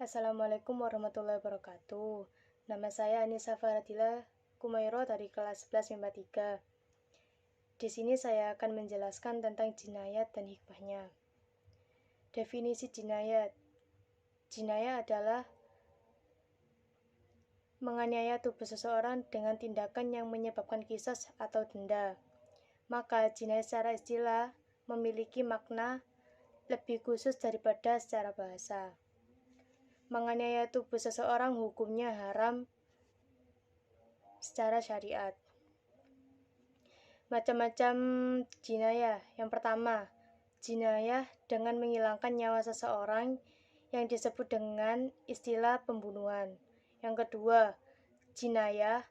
Assalamualaikum warahmatullahi wabarakatuh. Nama saya Anissa Faradila Kumairo dari kelas 11 MIPA 3. Di sini saya akan menjelaskan tentang jinayat dan hikmahnya. Definisi jinayat. Jinayat adalah menganiaya tubuh seseorang dengan tindakan yang menyebabkan qisas atau denda. Maka jinayat secara istilah memiliki makna lebih khusus daripada secara bahasa. Menganiaya tubuh seseorang hukumnya haram secara syariat. Macam-macam jinayah. Yang pertama, jinayah dengan menghilangkan nyawa seseorang yang disebut dengan istilah pembunuhan. Yang kedua, jinayah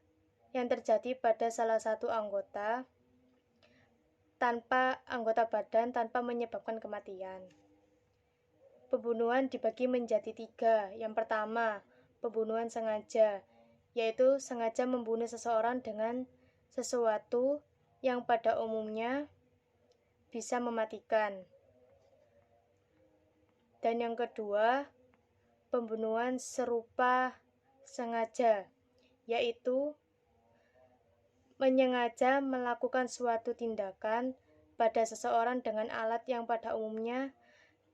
yang terjadi pada salah satu anggota badan tanpa menyebabkan kematian. Pembunuhan dibagi menjadi 3. Yang pertama, pembunuhan sengaja, yaitu sengaja membunuh seseorang dengan sesuatu yang pada umumnya bisa mematikan. Dan yang kedua, pembunuhan serupa sengaja, yaitu menyengaja melakukan suatu tindakan pada seseorang dengan alat yang pada umumnya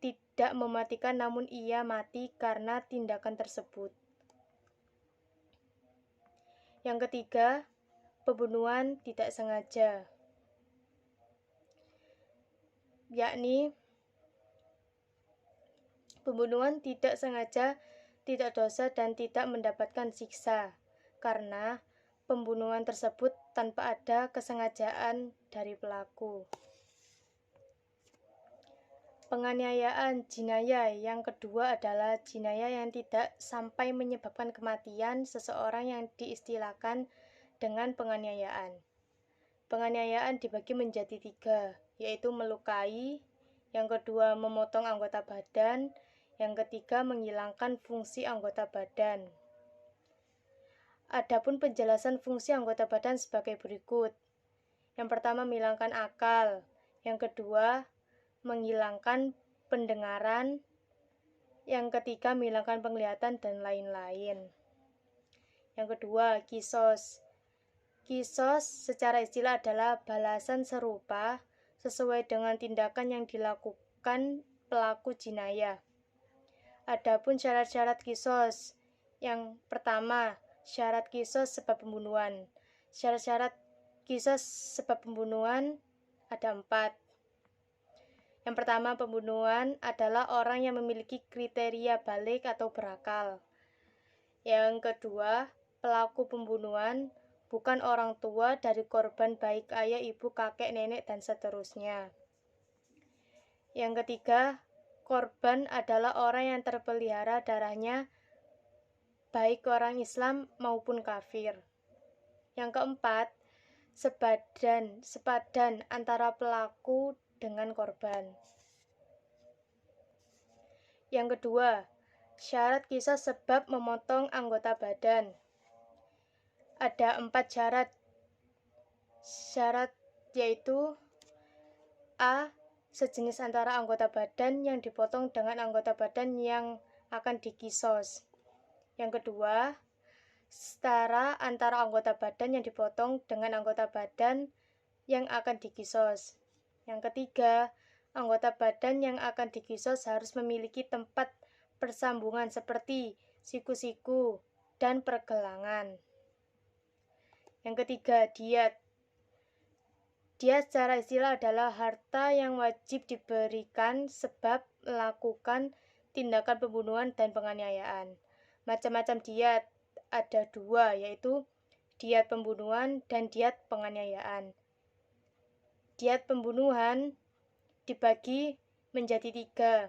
tidak mematikan namun ia mati karena tindakan tersebut. Yang ketiga, pembunuhan tidak sengaja, yakni pembunuhan tidak sengaja, tidak dosa dan tidak mendapatkan siksa karena pembunuhan tersebut tanpa ada kesengajaan dari pelaku. Penganiayaan jinayah yang kedua adalah jinayah yang tidak sampai menyebabkan kematian seseorang yang diistilahkan dengan penganiayaan. Penganiayaan dibagi menjadi 3, yaitu melukai, yang kedua memotong anggota badan, yang ketiga menghilangkan fungsi anggota badan. Adapun penjelasan fungsi anggota badan sebagai berikut. Yang pertama menghilangkan akal, yang kedua menghilangkan pendengaran, yang ketiga menghilangkan penglihatan dan lain-lain. Yang kedua, kisos. Kisos secara istilah adalah balasan serupa sesuai dengan tindakan yang dilakukan pelaku jinayah. Adapun syarat-syarat kisos. Yang pertama, syarat kisos sebab pembunuhan. Syarat-syarat kisos sebab pembunuhan ada 4. Yang pertama, pembunuhan adalah orang yang memiliki kriteria balik atau berakal. Yang kedua, pelaku pembunuhan bukan orang tua dari korban baik ayah, ibu, kakek, nenek, dan seterusnya. Yang ketiga, korban adalah orang yang terpelihara darahnya baik orang Islam maupun kafir. Yang keempat, sepadan antara pelaku dengan korban. Yang kedua, syarat kisah sebab memotong anggota badan. Ada 4 syarat. Syarat yaitu A. Sejenis antara anggota badan yang dipotong dengan anggota badan yang akan dikisos. Yang kedua, setara antara anggota badan yang dipotong dengan anggota badan yang akan dikisos. Yang ketiga, anggota badan yang akan dikisos harus memiliki tempat persambungan seperti siku-siku dan pergelangan. Yang ketiga, diat. Diat secara istilah adalah harta yang wajib diberikan sebab melakukan tindakan pembunuhan dan penganiayaan. Macam-macam diat ada 2, yaitu diat pembunuhan dan diat penganiayaan. Diat pembunuhan dibagi menjadi 3.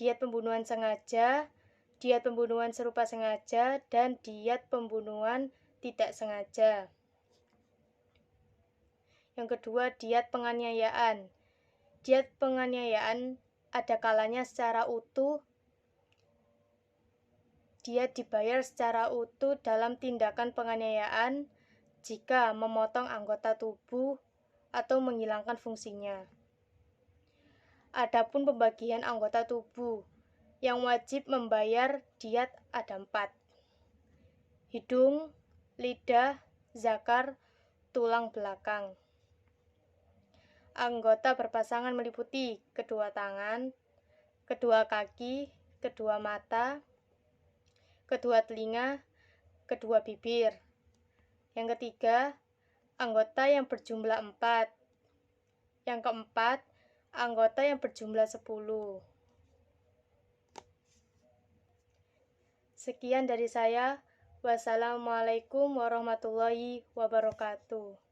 Diat pembunuhan sengaja, diat pembunuhan serupa sengaja, dan diat pembunuhan tidak sengaja. Yang kedua, diat penganiayaan. Diat penganiayaan ada kalanya secara utuh. Diat dibayar secara utuh dalam tindakan penganiayaan jika memotong anggota tubuh atau menghilangkan fungsinya. Adapun pembagian anggota tubuh, Yang wajib membayar diat ada 4. Hidung, lidah, zakar, tulang belakang. Anggota berpasangan meliputi kedua tangan, kedua kaki, kedua mata, kedua telinga, kedua bibir. Yang ketiga, anggota yang berjumlah 4. Yang keempat, anggota yang berjumlah 10. Sekian dari saya. Wassalamualaikum warahmatullahi wabarakatuh.